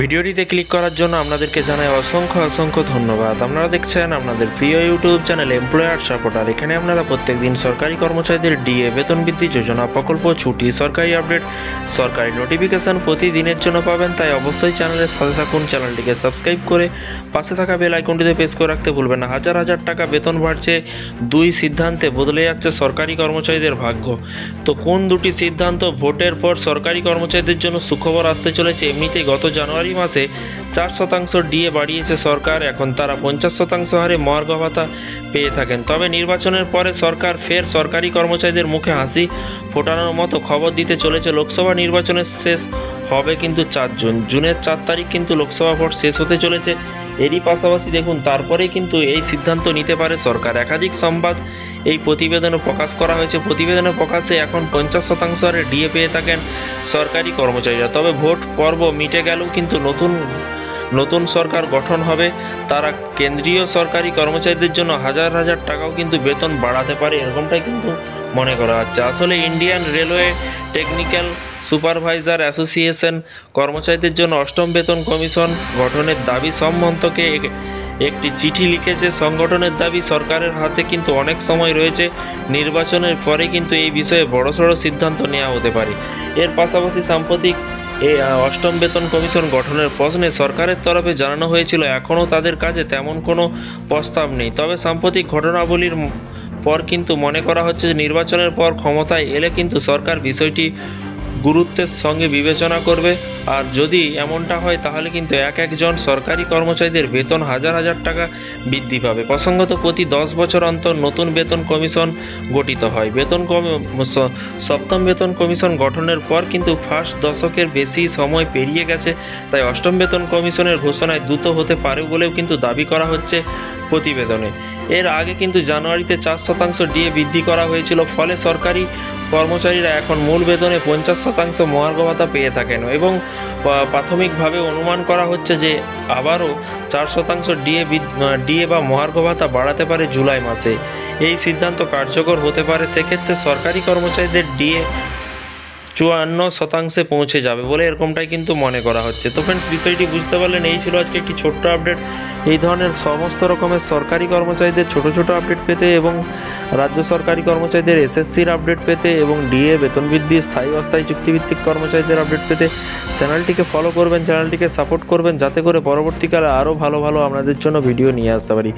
ভিডিওটিতে ক্লিক করার জন্য আপনাদেরকে জানাই অসংখ্য অসংখ্য ধন্যবাদ। আপনারা দেখছেন আপনাদের প্রিয় ইউটিউব চ্যানেল এমপ্লয়ার সাপোর্টার। এখানে আপনারা প্রত্যেকদিন সরকারি কর্মচারীদের ডিএ, বেতন বৃদ্ধি যোজনা, প্রকল্প, ছুটি, সরকারি আপডেট, সরকারি নোটিফিকেশন প্রতিদিনের জন্য পাবেন। তাই অবশ্যই চ্যানেলের সাথে থাকুন, চ্যানেলটিকে সাবস্ক্রাইব করে পাশে থাকা বেল আইকনটিতে প্রেস করে রাখতে ভুলবেন না। হাজার হাজার টাকা বেতন বাড়ছে, দুই সিদ্ধান্তে বদলে যাচ্ছে সরকারি কর্মচারীদের ভাগ্য। তো কোন দুটি সিদ্ধান্ত? ভোটের পর সরকারি কর্মচারীদের জন্য সুখবর আসতে চলেছে। এমনিতেই গত জানুয়ারি মাসে 4% ডিএ বাড়িয়েছে সরকার। এখন তারা 50% হারে মহার্ঘ ভাতা পেয়ে থাকেন। তবে নির্বাচনের পরে সরকার ফের সরকারি কর্মচারীদের মুখে হাসি ফোটানোর মতো খবর দিতে চলেছে। লোকসভা নির্বাচনের শেষ হবে কিন্তু 4 জুন। জুনের 4 তারিখ কিন্তু লোকসভা ভোট শেষ হতে চলেছে। এরই পাশাপাশি দেখুন তারপরেই কিন্তু এই সিদ্ধান্ত নিতে পারে সরকার। একাধিক সংবাদ এই প্রতিবেদনে প্রকাশ করা হয়েছে। প্রতিবেদনে প্রকাশে এখন 50% হারে ডিএ পেয়ে থাকেন সরকারি কর্মচারীরা। তবে ভোট পর্ব মিটে গেলেও কিন্তু নতুন সরকার গঠন হবে। তারা কেন্দ্রীয় সরকারি কর্মচারীদের জন্য হাজার হাজার টাকাও কিন্তু বেতন বাড়াতে পারে, এরকমটাই কিন্তু মনে করা হচ্ছে। আসলে Indian railway technical supervisor association কর্মচারীদের জন্য 8ম বেতন কমিশন গঠনের দাবি সব মন্ত্রকে একটি চিঠি লিখেছে। সংগঠনের দাবি সরকারের হাতে কিন্তু অনেক সময় রয়েছে, নির্বাচনের পরে কিন্তু এই বিষয়ে বড়সড় সিদ্ধান্ত নেওয়া হতে পারে। এর পাশাপাশি সাম্প্রতিক এই 8ম বেতন কমিশন গঠনের প্রশ্নে সরকারের তরফে জানানো হয়েছিল এখনও তাদের কাছে তেমন কোনো প্রস্তাব নেই। তবে সাম্প্রতিক ঘটনাবলীর পর কিন্তু মনে করা হচ্ছে যে নির্বাচনের পর ক্ষমতায় এলে কিন্তু সরকার বিষয়টি গুরুত্বের সঙ্গে বিবেচনা করবে। আর যদি এমনটা হয় তাহলে কিন্তু একজন সরকারি কর্মচারীদের বেতন হাজার হাজার টাকা বৃদ্ধি পাবে। প্রসঙ্গত প্রতি 10 বছর অন্তর নতুন বেতন কমিশন গঠিত হয়। 7ম বেতন কমিশন গঠনের পর কিন্তু ফার্স্ট দশকের বেশি সময় পেরিয়ে গেছে। তাই 8ম বেতন কমিশনের ঘোষণায় দ্রুত হতে পারে বলেও কিন্তু দাবি করা হচ্ছে প্রতিবেদনে। এর আগে কিন্তু জানুয়ারিতে 4% ডিএ বৃদ্ধি করা হয়েছিল। ফলে সরকারি কর্মচারীরা এখন মূল বেতনে 50% মহার্ঘ ভাতা পেয়ে থাকেন এবং প্রাথমিকভাবে অনুমান করা হচ্ছে যে আবারও 4% ডিএ বা মহার্ঘ ভাতা বাড়াতে পারে জুলাই মাসে। এই সিদ্ধান্ত কার্যকর হতে পারে। সেক্ষেত্রে সরকারি কর্মচারীদের ডিএ 54% পৌঁছে যাবে বলে এরকমটাই কিন্তু মনে করা হচ্ছে। তো ফ্রেন্ডস, বিষয়টি বুঝতে পারলেন। এই ছিল আজকে একটি ছোট্ট আপডেট। এই ধরনের সমস্ত রকমের সরকারি কর্মচারীদের ছোট ছোট আপডেট পেতে এবং রাজ্য সরকারি কর্মচারীদের এসএসসির আপডেট পেতে এবং ডিএ, বেতন বৃদ্ধি, স্থায়ী অস্থায়ী চুক্তিভিত্তিক কর্মচারীদের আপডেট পেতে চ্যানেলটিকে ফলো করবেন, চ্যানেলটিকে সাপোর্ট করবেন, যাতে করে পরবর্তীকালে আরও ভালো ভালো আপনাদের জন্য ভিডিও নিয়ে আসতে পারি।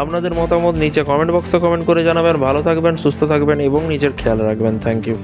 আপনাদের মতামত নিচে কমেন্ট বক্সে কমেন্ট করে জানাবেন। ভালো থাকবেন, সুস্থ থাকবেন এবং নিজের খেয়াল রাখবেন। Thank you.